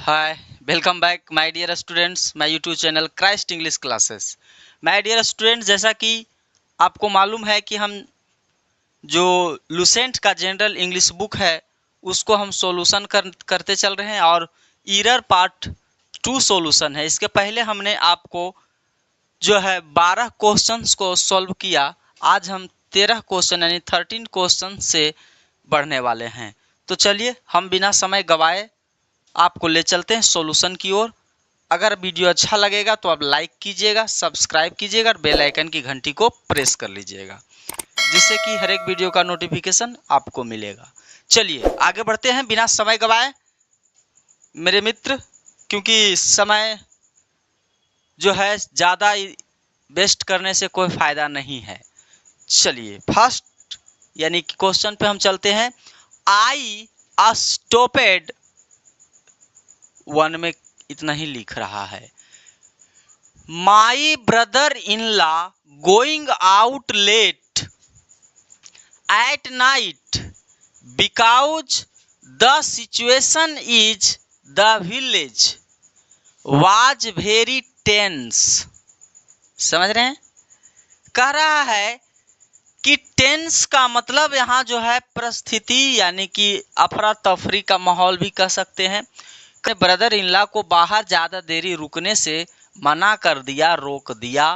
Hi, welcome back my dear students, my YouTube channel Christ English classes. My dear students, जैसा कि आपको मालूम है कि हम जो लुसेंट का जनरल इंग्लिश बुक है उसको हम सॉल्यूशन करते चल रहे हैं और ईरर पार्ट 2 सॉल्यूशन है। इसके पहले हमने आपको जो है 12 क्वेश्चंस को सॉल्व किया। आज हम 13 क्वेश्चन यानी 13 क्वेश्चन से बढ़ने वाले हैं। तो चलिए हम बिना समय गवाए आपको ले चलते हैं सॉल्यूशन की ओर। अगर वीडियो अच्छा लगेगा तो आप लाइक कीजिएगा, सब्सक्राइब कीजिएगा और बेल आइकन की घंटी को प्रेस कर लीजिएगा, जिससे कि हर एक वीडियो का नोटिफिकेशन आपको मिलेगा। चलिए आगे बढ़ते हैं बिना समय गवाए मेरे मित्र, क्योंकि समय जो है ज़्यादा वेस्ट करने से कोई फ़ायदा नहीं है। चलिए फर्स्ट यानी कि क्वेश्चन पे हम चलते हैं। आई स्टॉपेड, वन में इतना ही लिख रहा है। My brother in law going out late at night because the situation is the village was very tense. समझ रहे हैं? कह रहा है कि टेंस का मतलब यहाँ जो है परिस्थिति यानी कि अफरा तफरी का माहौल भी कह सकते हैं। ब्रदर इन लॉ को बाहर ज़्यादा देरी रुकने से मना कर दिया, रोक दिया,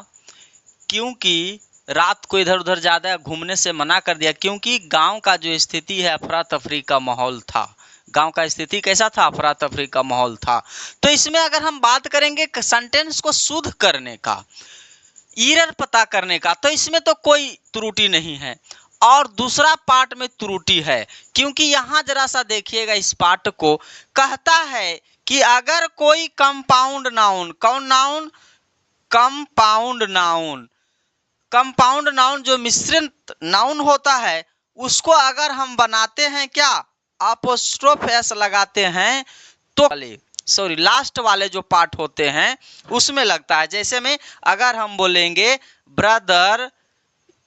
क्योंकि रात को इधर उधर ज़्यादा घूमने से मना कर दिया, क्योंकि गांव का जो स्थिति है अफरा तफरी का माहौल था। गांव का स्थिति कैसा था? अफरा तफरी का माहौल था। तो इसमें अगर हम बात करेंगे सेंटेंस को शुद्ध करने का, ईरर पता करने का, तो इसमें तो कोई त्रुटि नहीं है। और दूसरा पार्ट में त्रुटि है, क्योंकि यहाँ जरा सा देखिएगा इस पार्ट को। कहता है कि अगर कोई कंपाउंड नाउन, कौन noun? Compound noun. Compound noun जो मिश्रित नाउन होता है उसको अगर हम बनाते हैं क्या? अपोस्ट्रोफ एस लगाते हैं तो लास्ट वाले जो पार्ट होते हैं उसमें लगता है। जैसे में अगर हम बोलेंगे ब्रदर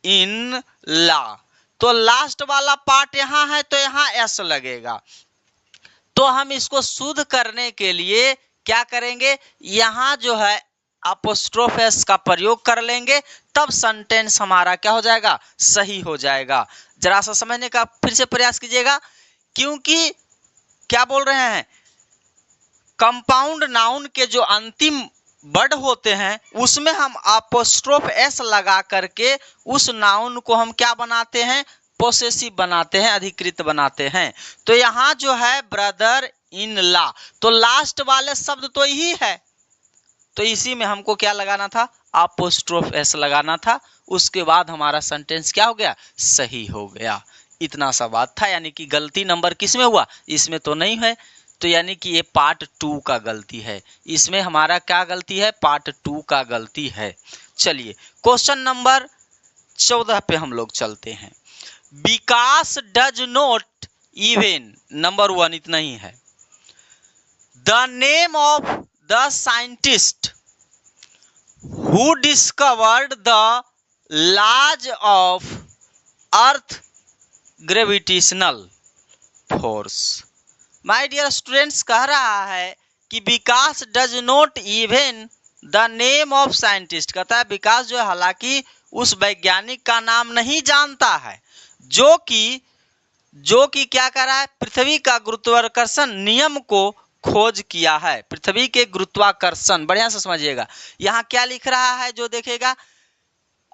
इन लॉ, तो लास्ट वाला पार्ट यहाँ है तो यहाँ एस लगेगा। तो हम इसको शुद्ध करने के लिए क्या करेंगे? यहाँ जो है अपोस्ट्रोफ एस का प्रयोग कर लेंगे, तब सेंटेंस हमारा क्या हो जाएगा? सही हो जाएगा। जरा सा समझने का फिर से प्रयास कीजिएगा, क्योंकि क्या बोल रहे हैं? कंपाउंड नाउन के जो अंतिम वर्ड होते हैं उसमें हम अपोस्ट्रोफ एस लगा करके उस नाउन को हम क्या बनाते हैं? पोसेसिव बनाते हैं, अधिकृत बनाते हैं। तो यहाँ जो है ब्रदर इन लॉ, तो लास्ट वाले शब्द तो यही है, तो इसी में हमको क्या लगाना था? अपोस्ट्रोफ एस लगाना था। उसके बाद हमारा सेंटेंस क्या हो गया? सही हो गया। इतना सा बात था। यानी कि गलती नंबर किस में हुआ? इसमें तो नहीं है। तो यानी कि ये पार्ट 2 का गलती है। इसमें हमारा क्या गलती है? पार्ट 2 का गलती है। चलिए क्वेश्चन नंबर 14 पे हम लोग चलते हैं। Vikas does not even, number 1 इतना ही है। The name of the scientist who discovered the laws of earth gravitational force। My dear students, कह रहा है कि Vikas does not even the name of scientist. कहता है विकास जो है हालांकि उस वैज्ञानिक का नाम नहीं जानता है जो कि क्या कर रहा है? पृथ्वी का गुरुत्वाकर्षण नियम को खोज किया है। पृथ्वी के गुरुत्वाकर्षण, बढ़िया से समझिएगा, यहाँ क्या लिख रहा है जो देखेगा?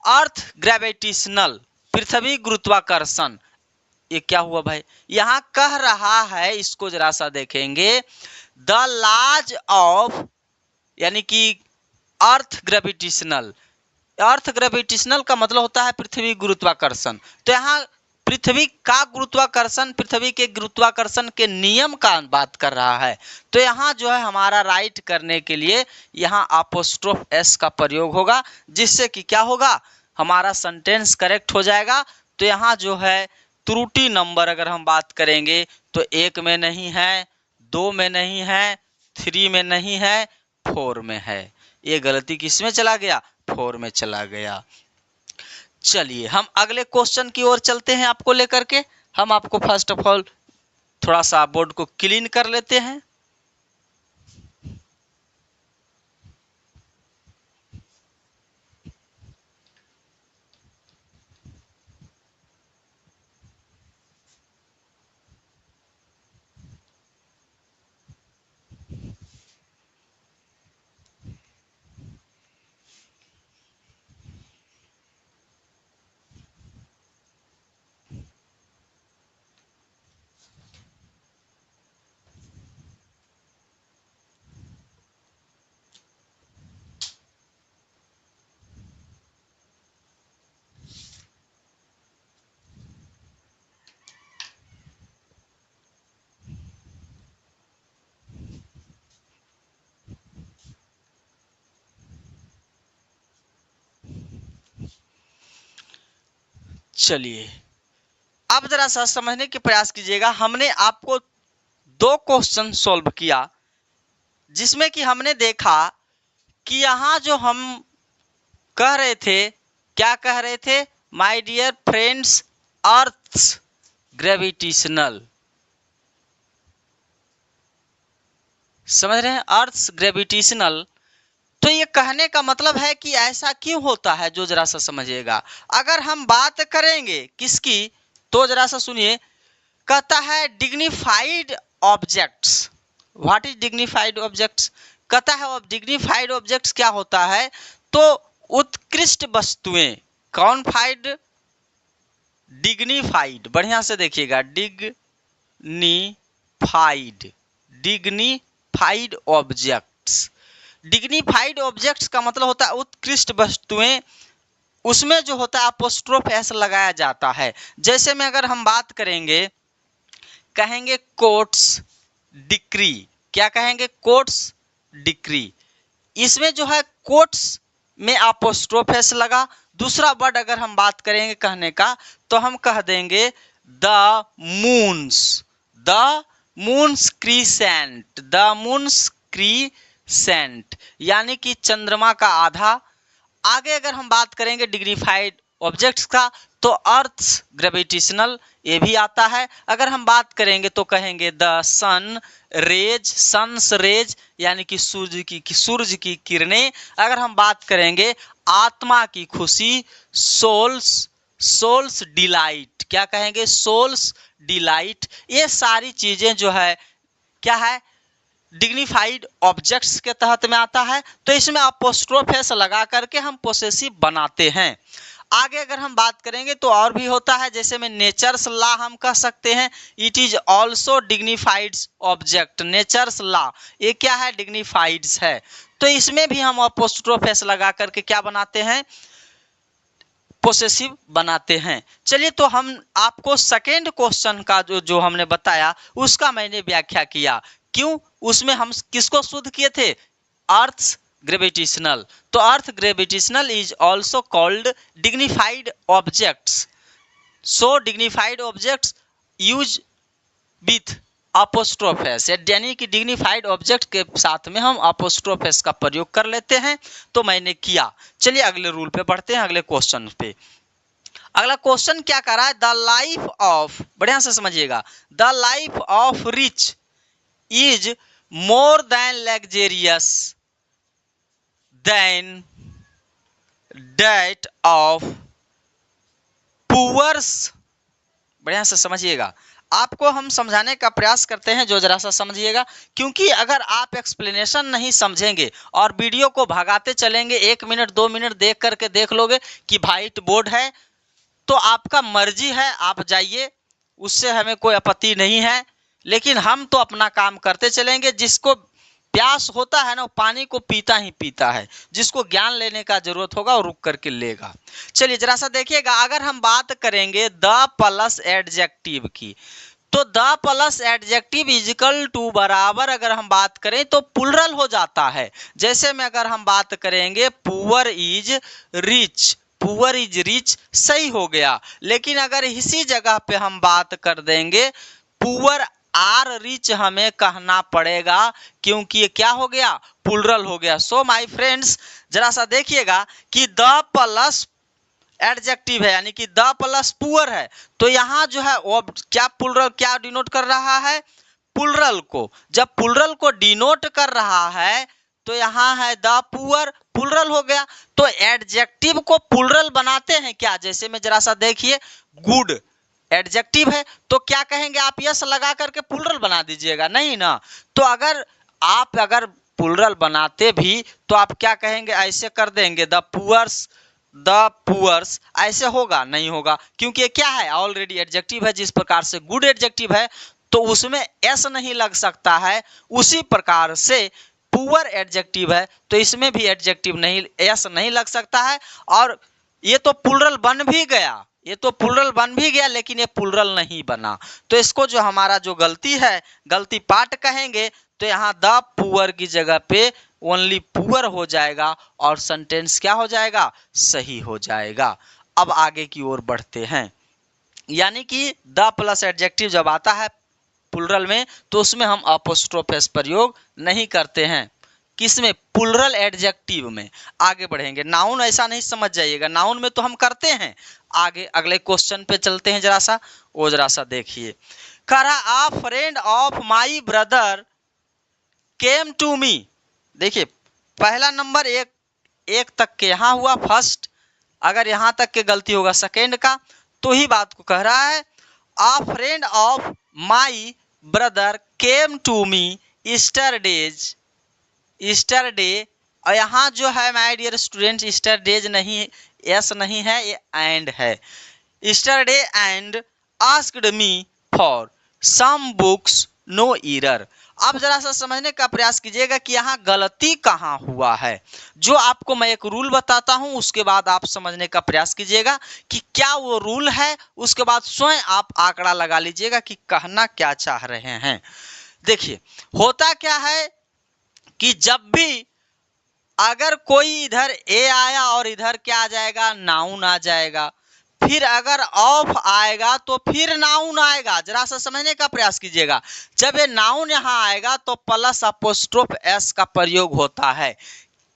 अर्थ ग्रेविटेशनल, पृथ्वी गुरुत्वाकर्षण। ये क्या हुआ भाई? यहाँ कह रहा है, इसको जरा सा देखेंगे, द लॉज ऑफ यानी कि अर्थ ग्रेविटेशनल। अर्थ ग्रेविटेशनल का मतलब होता है पृथ्वी गुरुत्वाकर्षण। तो यहाँ पृथ्वी का गुरुत्वाकर्षण, पृथ्वी के गुरुत्वाकर्षण के नियम का बात कर रहा है। तो यहाँ जो है हमारा राइट करने के लिए यहाँ अपोस्ट्रोफ एस का प्रयोग होगा, जिससे कि क्या होगा? हमारा सेंटेंस करेक्ट हो जाएगा। तो यहाँ जो है त्रुटि नंबर अगर हम बात करेंगे तो 1 में नहीं है, 2 में नहीं है, 3 में नहीं है, 4 में है। ये गलती किस में चला गया? 4 में चला गया। चलिए हम अगले क्वेश्चन की ओर चलते हैं आपको लेकर के। हम आपको फर्स्ट ऑफ ऑल थोड़ा सा बोर्ड को क्लीन कर लेते हैं। चलिए अब जरा सा समझने के प्रयास कीजिएगा। हमने आपको 2 क्वेश्चन सॉल्व किया जिसमें कि हमने देखा कि यहाँ जो हम कह रहे थे, क्या कह रहे थे my dear friends, earth's gravitational, समझ रहे हैं, अर्थ्स ग्रेविटेशनल। तो ये कहने का मतलब है कि ऐसा क्यों होता है, जो जरा सा समझिएगा। अगर हम बात करेंगे किसकी, तो जरा सा सुनिए, कहता है dignified objects. What is dignified objects? कहता है डिग्निफाइड ऑब्जेक्ट्स क्या होता है, तो उत्कृष्ट वस्तुएं। कौन फाइड? डिग्निफाइड, बढ़िया से देखिएगा, डिग्निफाइड ऑब्जेक्ट्स। डिग्निफाइड ऑब्जेक्ट्स का मतलब होता है उत्कृष्ट वस्तुएं, उसमें जो होता है अपोस्ट्रोफ एस लगाया जाता है। जैसे में अगर हम बात करेंगे, कहेंगे कोर्ट्स डिक्री, क्या कहेंगे? Courts decree. इसमें जो है कोर्ट्स में अपोस्ट्रोफ एस लगा। दूसरा वर्ड अगर हम बात करेंगे कहने का, तो हम कह देंगे the moons crescent, the moons crescent, यानी कि चंद्रमा का आधा। आगे अगर हम बात करेंगे डिग्निफाइड ऑब्जेक्ट्स का, तो अर्थ्स ग्रेविटेशनल, ये भी आता है। अगर हम बात करेंगे तो कहेंगे द सन्स रेज, यानी कि सूर्य की किरणें। अगर हम बात करेंगे आत्मा की खुशी, सोल्स डिलाइट, क्या कहेंगे? Soul's delight. ये सारी चीजें जो है क्या है, डिग्निफाइड ऑब्जेक्ट्स के तहत में आता है। तो इसमें अपोस्ट्रोफ एस लगा करके हम पोसेसिव बनाते हैं। आगे अगर हम बात करेंगे तो और भी होता है, जैसे में नेचर्स लॉ हम कह सकते हैं, it is also dignified object. Nature's law ये क्या है? डिग्निफाइड्स है। तो इसमें भी हम अपोस्ट्रोफ एस लगा करके क्या बनाते हैं? पोसेसिव बनाते हैं। चलिए, तो हम आपको सेकेंड क्वेश्चन का जो हमने बताया उसका मैंने व्याख्या किया। क्यों? उसमें हम किसको शुद्ध किए थे? Earth's gravitational. तो earth gravitational is also called dignified objects. So dignified objects use with apostrophe s, यानी कि डिग्निफाइड ऑब्जेक्ट के साथ में हम अपोस्ट्रोफ एस का प्रयोग कर लेते हैं। तो मैंने किया। चलिए अगले रूल पे बढ़ते हैं, अगले क्वेश्चन पे। अगला क्वेश्चन क्या कर रहा है? द लाइफ ऑफ, बढ़िया से समझिएगा, the life of rich is more than luxurious than that of poors. बढ़िया से समझिएगा, आपको हम समझाने का प्रयास करते हैं, जो जरा सा समझिएगा, क्योंकि अगर आप एक्सप्लेनेशन नहीं समझेंगे और वीडियो को भगाते चलेंगे, 1 मिनट 2 मिनट देख करके देख लोगे कि व्हाइट बोर्ड है, तो आपका मर्जी है, आप जाइए, उससे हमें कोई आपत्ति नहीं है। लेकिन हम तो अपना काम करते चलेंगे। जिसको प्यास होता है ना, वो पानी को पीता ही पीता है। जिसको ज्ञान लेने का जरूरत होगा वो रुक करके लेगा। चलिए जरा सा देखिएगा, अगर हम बात करेंगे द प्लस एडजेक्टिव की, तो the plus adjective is equal to बराबर अगर हम बात करें तो प्लुरल हो जाता है। जैसे में अगर हम बात करेंगे पुअर इज रिच, सही हो गया। लेकिन अगर इसी जगह पे हम बात कर देंगे पुअर आर रिच, हमें कहना पड़ेगा, क्योंकि ये क्या हो गया? प्लुरल हो गया। सो माय फ्रेंड्स, जरा सा देखिएगा कि द प्लस एडजेक्टिव है, यानी कि द प्लस पुअर है, तो यहाँ जो है वो क्या प्लुरल क्या डिनोट कर रहा है? प्लुरल को। जब प्लुरल को डिनोट कर रहा है तो यहाँ है द पुअर, प्लुरल हो गया। तो एडजेक्टिव को प्लुरल बनाते हैं क्या? जैसे में जरा सा देखिए, गुड एडजेक्टिव है, तो क्या कहेंगे आप? यस लगा करके प्लुरल बना दीजिएगा, नहीं ना। तो अगर प्लुरल बनाते भी तो आप क्या कहेंगे? ऐसे कर देंगे द पुअर्स, ऐसे होगा? नहीं होगा, क्योंकि ये क्या है? ऑलरेडी एडजेक्टिव है। जिस प्रकार से गुड एडजेक्टिव है तो उसमें एस नहीं लग सकता है, उसी प्रकार से पुअर एडजेक्टिव है तो इसमें भी एडजेक्टिव नहीं, एस नहीं लग सकता है। और ये तो प्लुरल बन भी गया, लेकिन ये प्लुरल नहीं बना। तो इसको जो हमारा जो गलती है, गलती पार्ट कहेंगे, तो यहाँ द पुअर की जगह पे ओनली पुअर हो जाएगा और सेंटेंस क्या हो जाएगा? सही हो जाएगा। अब आगे की ओर बढ़ते हैं। यानी कि द प्लस एडजेक्टिव जब आता है प्लुरल में तो उसमें हम अपोस्ट्रोफ एस प्रयोग नहीं करते हैं। किसमें? प्लुरल एडजेक्टिव में। आगे बढ़ेंगे, नाउन ऐसा नहीं समझ जाइएगा, नाउन में तो हम करते हैं। आगे अगले क्वेश्चन पे चलते हैं, जरा सा देखिए। कह रहा a friend of my brother came to me. देखिए पहला नंबर एक तक के यहाँ हुआ फर्स्ट, अगर यहाँ तक के गलती होगा सेकेंड का, तो ही बात को कह रहा है। A friend of my brother came to me yesterday, और यहाँ जो है माय डियर स्टूडेंट ईस्टरडेज नहीं, एस नहीं है, ये एंड है। Yesterday and asked me for some books no error. अब जरा सा समझने का प्रयास कीजिएगा कि यहाँ गलती कहाँ हुआ है। जो आपको मैं एक रूल बताता हूँ उसके बाद आप समझने का प्रयास कीजिएगा कि क्या वो रूल है, उसके बाद स्वयं आप आंकड़ा लगा लीजिएगा कि कहना क्या चाह रहे हैं। देखिए होता क्या है कि जब भी अगर कोई इधर ए आया और इधर क्या आ जाएगा, नाउन आ जाएगा, फिर अगर ऑफ आएगा तो फिर नाउन आएगा। जरा सा समझने का प्रयास कीजिएगा, जब ये नाउन यहाँ आएगा तो प्लस अपोस्ट्रोफ एस का प्रयोग होता है।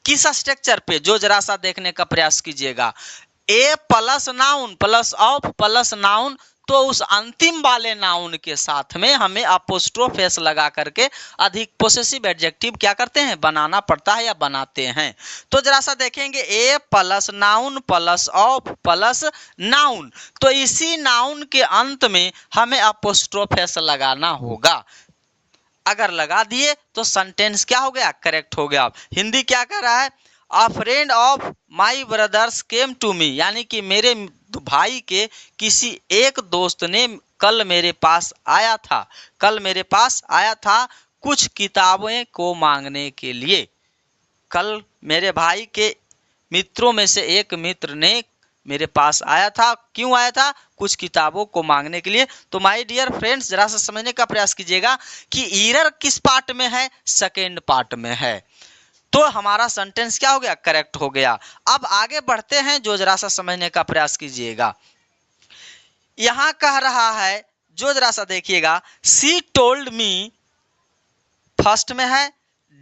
किस स्ट्रक्चर पे, जो जरा सा देखने का प्रयास कीजिएगा, a plus noun plus of plus noun, तो उस अंतिम वाले नाउन के साथ में हमें अपोस्ट्रोफ एस लगा करके अधिक पोसेसिव एडजेक्टिव क्या करते हैं, बनाना पड़ता है या बनाते हैं। तो जरा सा देखेंगे, a plus noun plus of plus noun, तो इसी नाउन के अंत में हमें अपोस्ट्रोफ एस लगाना होगा। अगर लगा दिए तो सेंटेंस क्या हो गया, करेक्ट हो गया। हिंदी क्या कह रहा है, a friend of my brother's came to me, यानी कि मेरे भाई के किसी एक दोस्त ने कल मेरे पास आया था कुछ किताबें को मांगने के लिए। कल मेरे भाई के मित्रों में से एक मित्र ने मेरे पास आया था, क्यों आया था, कुछ किताबों को मांगने के लिए। तो माय डियर फ्रेंड्स जरा सा समझने का प्रयास कीजिएगा कि एरर किस पार्ट में है, सेकेंड पार्ट में है, तो हमारा सेंटेंस क्या हो गया, करेक्ट हो गया। अब आगे बढ़ते हैं, जो जरा सा समझने का प्रयास कीजिएगा। यहां कह रहा है, जो जरा सा देखिएगा, सी टोल्ड मी, फर्स्ट में है,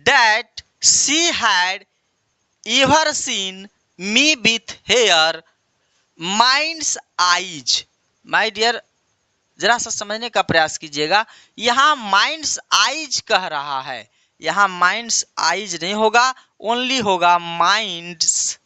that she had ever seen me with her mind's eyes. My dear जरा सा समझने का प्रयास कीजिएगा, यहाँ माइंड्स आईज कह रहा है, यहाँ माइंड्स आईज नहीं होगा, ओनली होगा माइंड्स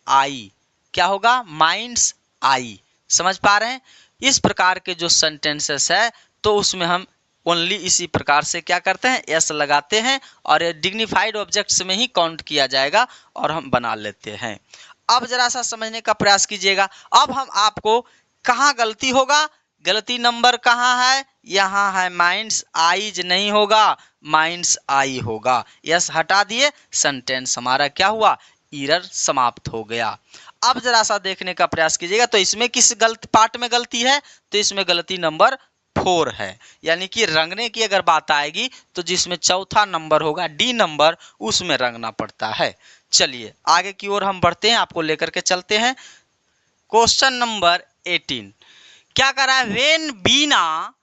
आई। क्या होगा, माइंड्स आई। समझ पा रहे हैं? इस प्रकार के जो सेंटेंसेस है तो उसमें हम ओनली इसी प्रकार से क्या करते हैं, एस लगाते हैं, और ये डिग्निफाइड ऑब्जेक्ट्स में ही काउंट किया जाएगा और हम बना लेते हैं। अब जरा सा समझने का प्रयास कीजिएगा, अब हम आपको कहाँ गलती होगा, गलती नंबर कहाँ है, यहाँ है, माइंड्स आईज नहीं होगा, माइंड्स आई होगा। यस हटा दिए, सेंटेंस हमारा क्या हुआ, एरर समाप्त हो गया। अब जरा सा देखने का प्रयास कीजिएगा, तो इसमें किस गलत पार्ट में गलती है, तो इसमें गलती नंबर 4 है, यानी कि रंगने की अगर बात आएगी तो जिसमें चौथा नंबर होगा, डी नंबर, उसमें रंगना पड़ता है। चलिए आगे की ओर हम बढ़ते हैं, आपको लेकर के चलते हैं। क्वेश्चन नंबर 18 क्या कर रहा है, when Beena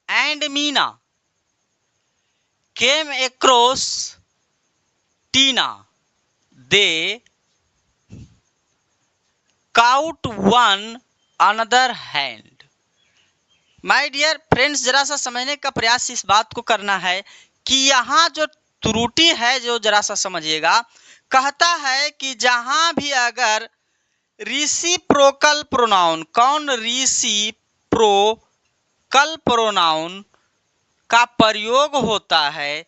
and Meena came across Tina they caught one another hand. My dear friends जरा सा समझने का प्रयास इस बात को करना है कि यहाँ जो त्रुटि है, जो जरा सा समझिएगा, कहता है कि जहां भी अगर रिसिप्रोकल प्रोनाउन, कौन रिसिप्रोकल प्रोनाउन का प्रयोग होता है,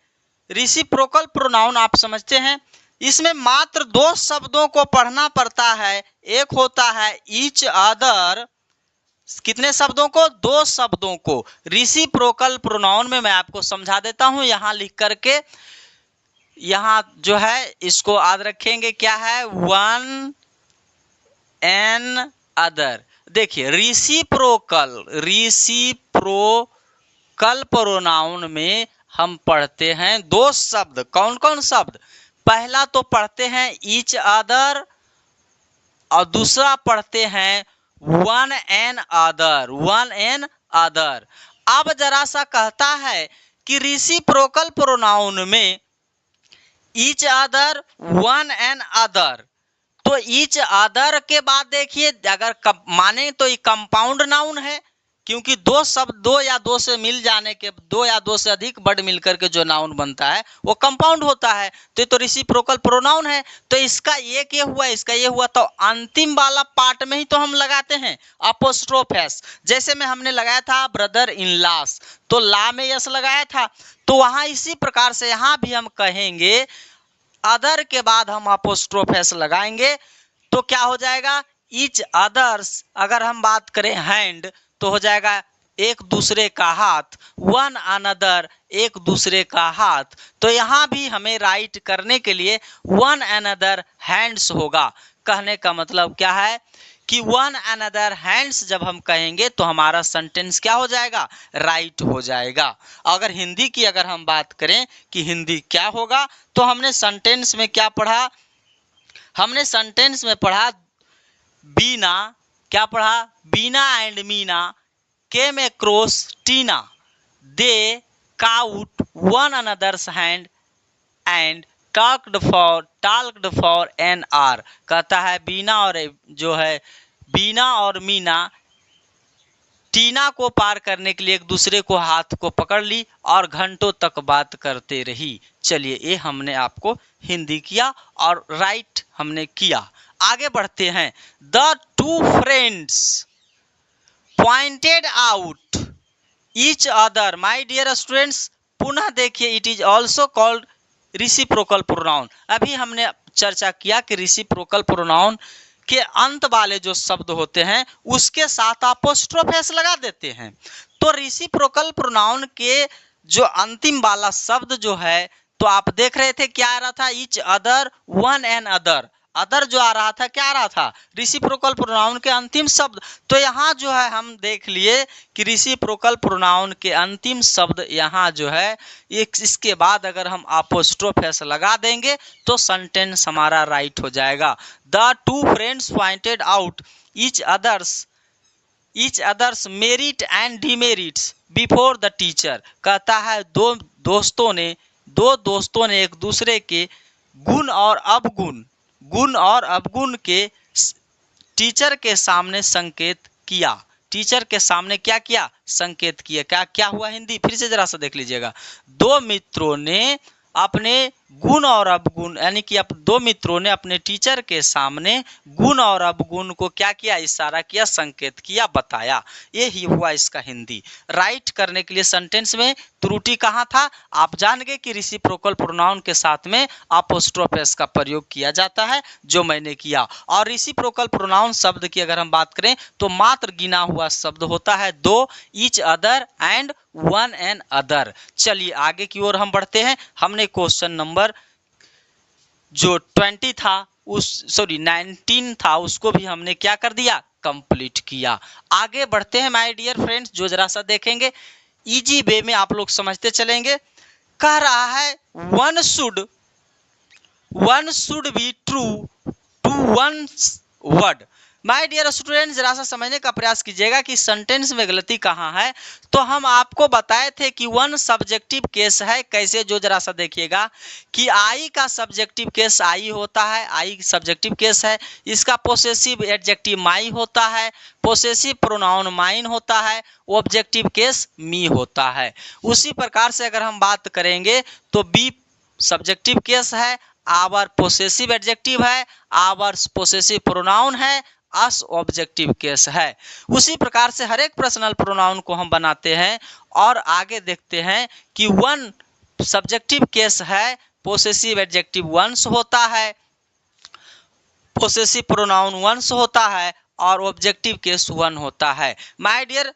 रिसिप्रोकल प्रोनाउन आप समझते हैं, इसमें मात्र 2 शब्दों को पढ़ना पड़ता है। एक होता है ईच अदर, कितने शब्दों को, 2 शब्दों को। रिसिप्रोकल प्रोनाउन में मैं आपको समझा देता हूं, यहां लिख करके, यहां जो है इसको याद रखेंगे, क्या है, वन एन अदर। देखिए रिसिप्रोकल प्रोनाउन में हम पढ़ते हैं 2 शब्द। कौन कौन शब्द, पहला तो पढ़ते हैं ईच अदर और दूसरा पढ़ते हैं one another, one another. अब जरा सा कहता है कि रेसिप्रोकल प्रोनाउन में each other, one another, तो ईच अदर के बाद देखिए अगर माने तो ये कंपाउंड नाउन है, क्योंकि दो शब्द दो या दो से मिल जाने के, दो या दो से अधिक वर्ड मिलकर के जो नाउन बनता है वो कंपाउंड होता है। तो ये तो रेसिप्रोकल प्रोनाउन है, तो इसका एक ये हुआ, इसका ये हुआ, तो अंतिम वाला पार्ट में ही तो हम लगाते हैं अपोस्ट्रोफ एस। जैसे में हमने लगाया था ब्रदर इन लॉस, तो ला में यस लगाया था, तो वहां इसी प्रकार से यहाँ भी हम कहेंगे अदर के बाद हम अपोस्ट्रोफ एस लगाएंगे, तो क्या हो जाएगा ईच अदर्स। अगर हम बात करें हैंड तो हो जाएगा एक दूसरे का हाथ, वन अनदर एक दूसरे का हाथ। तो यहाँ भी हमें राइट करने के लिए वन अनदर हैंड्स होगा। कहने का मतलब क्या है कि वन अनदर हैंड्स जब हम कहेंगे तो हमारा सेंटेंस क्या हो जाएगा, राइट हो जाएगा। अगर हिंदी की अगर हम बात करें कि हिंदी क्या होगा, तो हमने सेंटेंस में क्या पढ़ा, हमने सेंटेंस में पढ़ा बीना, क्या पढ़ा, Bina and Meena came across Tina, they caught one another's hand and talked for an hour. कहता है बीना और जो है बीना और मीना टीना को पार करने के लिए एक दूसरे को हाथ को पकड़ ली और घंटों तक बात करते रही। चलिए ये हमने आपको हिंदी किया और राइट हमने किया। आगे बढ़ते हैं। The two friends pointed out each other. My dear students, पुनः देखिए it is also called reciprocal pronoun. अभी हमने चर्चा किया कि रेसिप्रोकल प्रोनाउन के अंत वाले जो शब्द होते हैं उसके साथ अपोस्ट्रोफ एस लगा देते हैं। तो रेसिप्रोकल प्रोनाउन के जो अंतिम वाला शब्द जो है, तो आप देख रहे थे क्या आ रहा था, each other, one and other. Other जो आ रहा था क्या आ रहा था, रेसिप्रोकल प्रोनाउन के अंतिम शब्द। तो यहाँ जो है हम देख लिए कि रेसिप्रोकल प्रोनाउन के अंतिम शब्द यहाँ जो है इसके बाद अगर हम अपोस्ट्रोफ एस लगा देंगे तो सेंटेंस हमारा राइट हो जाएगा। The two friends pointed out each others merit and demerits before the teacher. कहता है दो दोस्तों ने एक दूसरे के गुण और अवगुण के टीचर के सामने संकेत किया। टीचर के सामने क्या किया, संकेत किया। क्या हुआ हिंदी, फिर से जरा सा देख लीजिएगा। दो मित्रों ने अपने गुण और अवगुण, यानी कि दो मित्रों ने अपने टीचर के सामने गुण और अवगुण को क्या किया, इशारा किया, संकेत किया, बताया। ये ही हुआ इसका हिंदी। राइट करने के लिए सेंटेंस में त्रुटि कहाँ था, आप जान गए कि रेसिप्रोकल प्रोनाउन के साथ में अपोस्ट्रोफ एस का प्रयोग किया जाता है, जो मैंने किया। और रेसिप्रोकल प्रोनाउन शब्द की अगर हम बात करें तो मात्र गिना हुआ शब्द होता है दो, each other and one and other. चलिए आगे की ओर हम बढ़ते हैं। हमने क्वेश्चन नंबर जो 20 था उस 19 था उसको भी हमने क्या कर दिया, कंप्लीट किया। आगे बढ़ते हैं माय डियर फ्रेंड्स, जो जरा सा देखेंगे इजी वे में आप लोग समझते चलेंगे। कह रहा है one should be true to one word. My dear student, जरा सा समझने का प्रयास कीजिएगा कि सेंटेंस में गलती कहाँ है। तो हम आपको बताए थे कि वन सब्जेक्टिव केस है। कैसे, जो जरा सा देखिएगा कि आई का सब्जेक्टिव केस आई होता है, आई सब्जेक्टिव केस है। इसका पोसेसिव एडजेक्टिव माई होता है, पोसेसिव प्रोनाउन माइन होता है, ऑब्जेक्टिव केस मी होता है। उसी प्रकार से अगर हम बात करेंगे तो बी सब्जेक्टिव केस है, आवर पोसेसिव एडजेक्टिव है, आवर पोसेसिव प्रोनाउन है, अस ऑब्जेक्टिव केस है। उसी प्रकार से हर एक पर्सनल प्रोनाउन को हम बनाते हैं। और आगे देखते हैं कि वन सब्जेक्टिव केस है, पोसेसिव एडजेक्टिव वंस होता है, पोसेसिव प्रोनाउन वंस होता है और ऑब्जेक्टिव केस वन होता है। माय डियर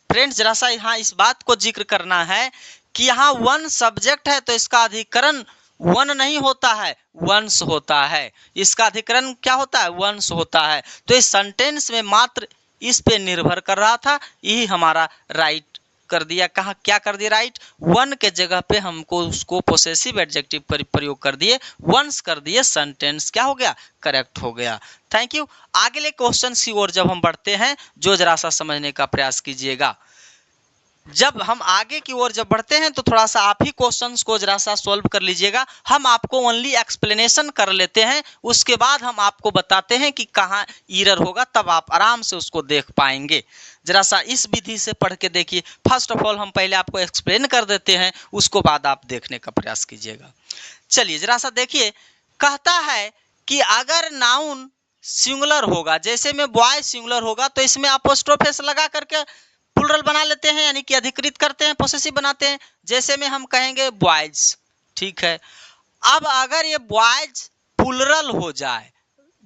फ्रेंड्स, जरा सा यहाँ इस बात को जिक्र करना है कि यहाँ वन सब्जेक्ट है तो इसका अधिकरण वन नहीं होता है, वंस होता है। इसका अधिकरण क्या होता है, वंस होता है। तो इस सेंटेंस में मात्र इस पे निर्भर कर रहा था, यही हमारा राइट कर दिया, कहाँ क्या कर दिया, राइट, वन के जगह पे हमको उसको पोसेसिव एडजेक्टिव प्रयोग कर दिए, वंस कर दिए, सेंटेंस क्या हो गया, करेक्ट हो गया। Thank you. अगले क्वेश्चन की ओर जब हम बढ़ते हैं, जो जरा सा समझने का प्रयास कीजिएगा। जब हम आगे की ओर जब बढ़ते हैं तो थोड़ा सा आप ही क्वेश्चंस को जरा सा सॉल्व कर लीजिएगा। हम आपको ओनली एक्सप्लेनेशन कर लेते हैं, उसके बाद हम आपको बताते हैं कि कहाँ एरर होगा, तब आप आराम से उसको देख पाएंगे। जरा सा इस विधि से पढ़ के देखिए। फर्स्ट ऑफ ऑल हम पहले आपको एक्सप्लेन कर देते हैं, उसको बाद आप देखने का प्रयास कीजिएगा। चलिए जरा सा देखिए, कहता है कि अगर नाउन सिंगुलर होगा, जैसे में बॉय सिंगुलर होगा तो इसमें अपोस्ट्रोफ लगा करके प्लुरल बना लेते हैं, यानी कि अधिकृत करते हैं, पोसेसिव बनाते हैं। जैसे में हम कहेंगे बॉयज, ठीक है। अब अगर ये बॉयज प्लुरल हो जाए,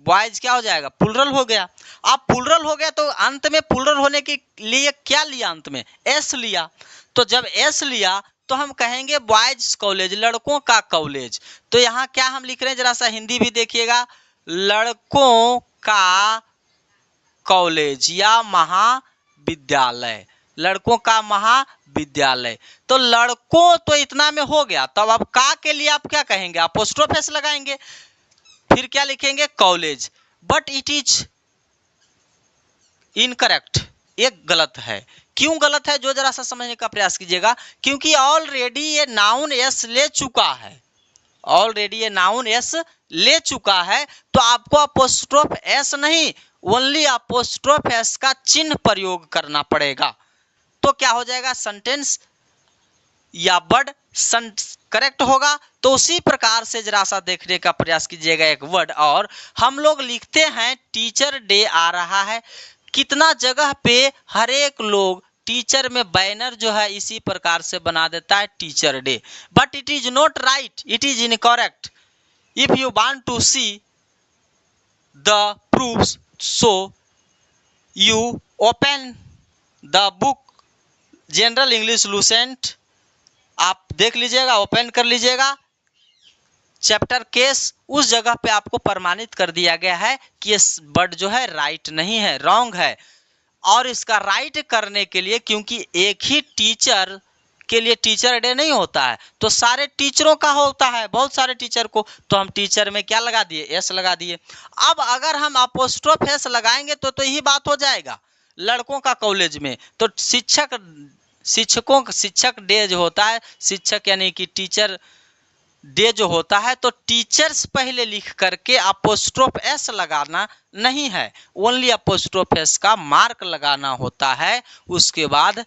बॉयज क्या हो जाएगा, प्लुरल हो गया। अब प्लुरल हो गया तो अंत में प्लुरल होने के लिए क्या लिया, अंत में एस लिया। तो जब एस लिया तो हम कहेंगे बॉयज कॉलेज, लड़कों का कॉलेज। तो यहाँ क्या हम लिख रहे हैं, जरा सा हिंदी भी देखिएगा, लड़कों का कॉलेज या महाविद्यालय, लड़कों का महाविद्यालय। तो लड़कों तो इतना में हो गया, तब अब का के लिए आप क्या कहेंगे, अपोस्ट्रोफ एस लगाएंगे, फिर क्या लिखेंगे, college. But it is incorrect, एक गलत है। क्यों गलत है, जो जरा सा समझने का प्रयास कीजिएगा। क्योंकि ऑलरेडी ये नाउन एस ले चुका है, ऑलरेडी ये नाउन एस ले चुका है, तो आपको अपोस्ट्रोफ एस नहीं, ओनली अपोस्ट्रोफ एस का चिन्ह प्रयोग करना पड़ेगा। तो क्या हो जाएगा, सेंटेंस या वर्ड करेक्ट होगा। तो उसी प्रकार से जरा सा देखने का प्रयास कीजिएगा एक वर्ड। और हम लोग लिखते हैं टीचर डे आ रहा है, कितना जगह पे हर एक लोग टीचर में बैनर जो है इसी प्रकार से बना देता है, teacher day. But it is not right, it is incorrect. If you want to see the proofs, so you open the book general English Lucent, आप देख लीजिएगा, ओपन कर लीजिएगा चैप्टर केस, उस जगह पे आपको प्रमाणित कर दिया गया है कि ये वर्ड जो है राइट नहीं है, रॉन्ग है। और इसका राइट करने के लिए, क्योंकि एक ही टीचर के लिए टीचर डे नहीं होता है, तो सारे टीचरों का होता है, बहुत सारे टीचर को, तो हम टीचर में क्या लगा दिए, एस लगा दिए। अब अगर हम अपोस्ट्रोफ एस लगाएंगे तो यही बात हो जाएगा, लड़कों का कॉलेज में। तो शिक्षक डे जो होता है, शिक्षक यानी कि टीचर डे जो होता है, तो टीचर्स पहले लिख करके अपोस्ट्रोफ एस लगाना नहीं है, ओनली अपोस्ट्रोफ एस का मार्क लगाना होता है, उसके बाद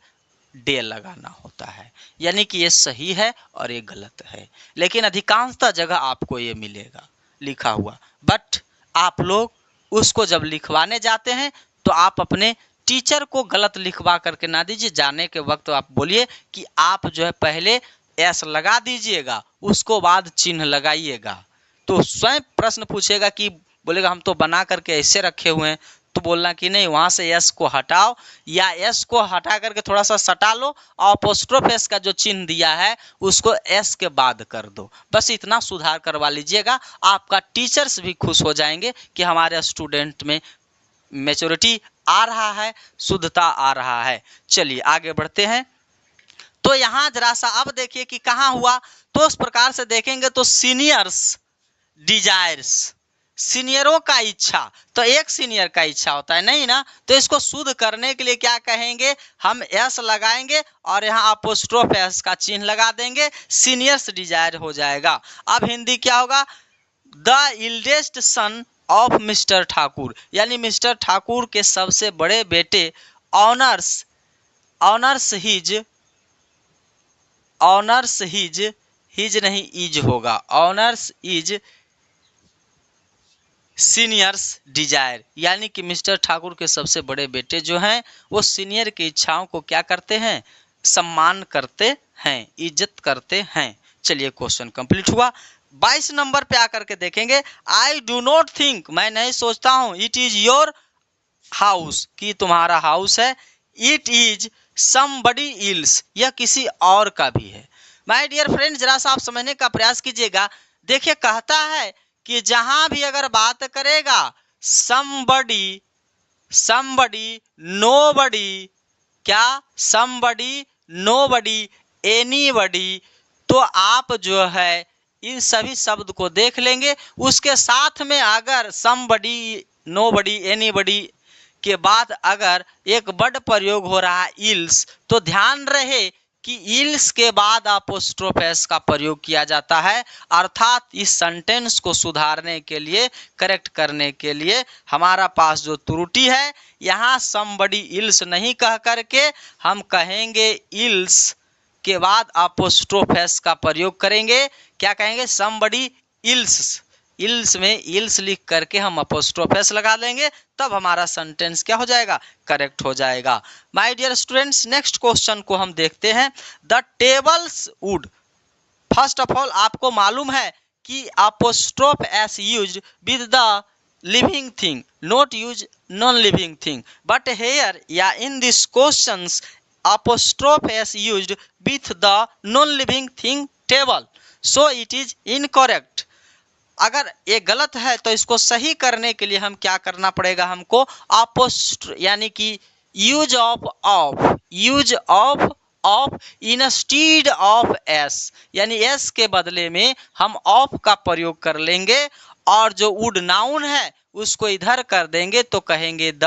डे लगाना होता है। यानी कि ये सही है और ये गलत है, लेकिन अधिकांशतः जगह आपको ये मिलेगा लिखा हुआ। बट आप लोग उसको जब लिखवाने जाते हैं तो आप अपने टीचर को गलत लिखवा करके ना दीजिए, जाने के वक्त आप बोलिए कि आप जो है पहले एस लगा दीजिएगा, उसको बाद चिन्ह लगाइएगा। तो स्वयं प्रश्न पूछेगा कि बोलेगा हम तो बना करके ऐसे रखे हुए हैं, तो बोलना कि नहीं, वहां से एस को हटाओ या एस को हटा करके थोड़ा सा सटा लो और अपोस्ट्रोफ एस का जो चिन्ह दिया है उसको एस के बाद कर दो। बस इतना सुधार करवा लीजिएगा, आपका टीचर्स भी खुश हो जाएंगे कि हमारे स्टूडेंट में मैच्योरिटी आ रहा है, शुद्धता आ रहा है। चलिए आगे बढ़ते हैं। तो यहाँ जरा सा अब देखिए कि कहाँ हुआ, तो उस प्रकार से देखेंगे तो सीनियर्स डिजायर्स, सीनियरों का इच्छा, तो एक सीनियर का इच्छा होता है नहीं ना, तो इसको शुद्ध करने के लिए क्या कहेंगे, हम एस लगाएंगे और यहाँ अपोस्ट्रोफ एस का चिन्ह लगा देंगे, सीनियर्स डिजायर हो जाएगा। अब हिंदी क्या होगा, the eldest son of mister Thakur, यानी मिस्टर ठाकुर के सबसे बड़े बेटे ऑनर्स हिज नहीं इज होगा, ऑनर्स इज सीनियर्स डिजायर, यानी कि मिस्टर ठाकुर के सबसे बड़े बेटे जो हैं वो सीनियर की इच्छाओं को क्या करते हैं, सम्मान करते हैं, इज्जत करते हैं। चलिए क्वेश्चन कंप्लीट हुआ। 22 नंबर पे आकर के देखेंगे, आई डू नॉट थिंक, मैं नहीं सोचता हूं, इट इज योर हाउस, कि तुम्हारा हाउस है, इट इज समबडी इल्स, यह किसी और का भी है। माय डियर फ्रेंड, जरा सा आप समझने का प्रयास कीजिएगा। देखिए कहता है कि जहां भी अगर बात करेगा समबडी, नोबडी, क्या समबडी, नोबडी, एनीबडी, तो आप जो है इन सभी शब्द को देख लेंगे। उसके साथ में अगर समबडी, नोबडी, एनीबडी के बाद अगर एक वर्ड प्रयोग हो रहा है इल्स, तो ध्यान रहे कि इल्स के बाद अपोस्ट्रोफ एस का प्रयोग किया जाता है, अर्थात इस सेंटेंस को सुधारने के लिए, करेक्ट करने के लिए हमारा पास जो त्रुटि है, यहाँ समबडी इल्स नहीं कह करके हम कहेंगे इल्स के बाद अपोस्ट्रोफ एस का प्रयोग करेंगे। क्या कहेंगे? समबडी इल्स, इल्स में इल्स लिख करके हम अपोस्ट्रोफ एस लगा लेंगे, तब हमारा सेंटेंस क्या हो जाएगा? करेक्ट हो जाएगा। My dear students, next question को हम देखते हैं। The table's wood, first of all आपको मालूम है कि apostrophe s used with the living thing, not use non living thing, but here या in this questions apostrophe s used with the non-living thing table, so it is incorrect। अगर ये गलत है तो इसको सही करने के लिए हम क्या करना पड़ेगा? हमको यानी कि use of instead of S, यानी एस के बदले में हम ऑफ का प्रयोग कर लेंगे, और जो वुड नाउन है उसको इधर कर देंगे, तो कहेंगे the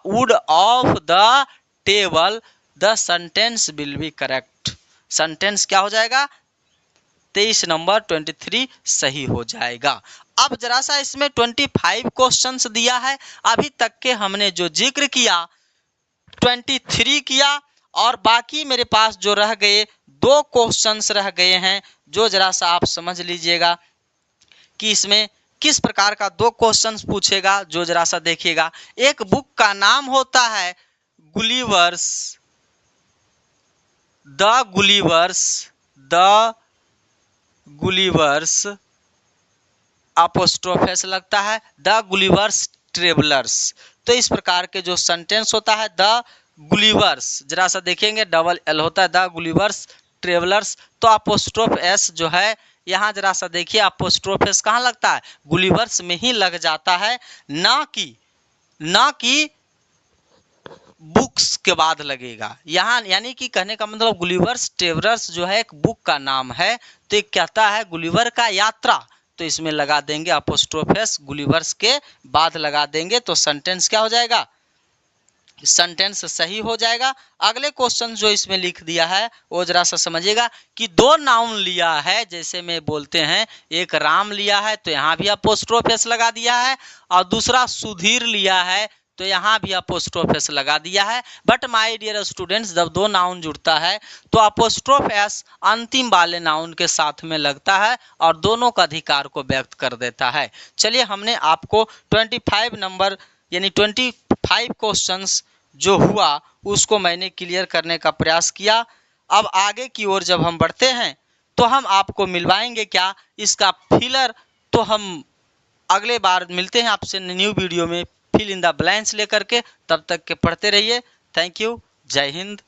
wood of the table, the sentence will be correct. Sentence क्या हो जाएगा? 23 नंबर 23 सही हो जाएगा। अब जरा सा इसमें 25 क्वेश्चंस दिया है। अभी तक के हमने जो जिक्र किया 23 किया, और बाकी मेरे पास जो रह गए 2 क्वेश्चंस रह गए हैं, जो जरा सा आप समझ लीजिएगा कि इसमें किस प्रकार का 2 क्वेश्चंस पूछेगा, जो जरा सा देखिएगा। एक बुक का नाम होता है Gulliver's, the Gulliver's apostrophe S लगता है, द गुलिवर्स ट्रेवलर्स। तो इस प्रकार के जो सेंटेंस होता है द गुलिवर्स, जरा सा देखेंगे डबल एल होता है, द गुलिवर्स ट्रेवलर्स, तो अपोस्ट्रोफ एस जो है यहाँ जरा सा देखिए अपोस्ट्रोफ एस कहाँ लगता है? गुलिवर्स में ही लग जाता है, ना कि बुक्स के बाद लगेगा यहाँ। यानी कि कहने का मतलब गुलिवर्स ट्रेवलर्स जो है एक बुक का नाम है, तो एक कहता है गुलिवर का यात्रा, तो इसमें लगा देंगे अपोस्ट्रोफ एस, गुलिवर्स के बाद लगा देंगे, तो सेंटेंस क्या हो जाएगा? सेंटेंस सही हो जाएगा। अगले क्वेश्चन जो इसमें लिख दिया है वो जरा सा समझिएगा कि 2 नाउन लिया है, जैसे में बोलते हैं एक राम लिया है तो यहाँ भी अपोस्ट्रोफ एस लगा दिया है, और दूसरा सुधीर लिया है तो यहाँ भी अपोस्ट्रोफ एस लगा दिया है। बट माय डियर स्टूडेंट्स, जब 2 नाउन जुड़ता है तो अपोस्ट्रोफ एस अंतिम वाले नाउन के साथ में लगता है और दोनों का अधिकार को व्यक्त कर देता है। चलिए, हमने आपको 25 नंबर यानी 25 क्वेश्चंस जो हुआ उसको मैंने क्लियर करने का प्रयास किया। अब आगे की ओर जब हम बढ़ते हैं तो हम आपको मिलवाएंगे क्या इसका फिलर, तो हम अगले बार मिलते हैं आपसे न्यू वीडियो में फिल इन द ब्लैंक्स लेकर के। तब तक के पढ़ते रहिए। Thank you. जय हिंद।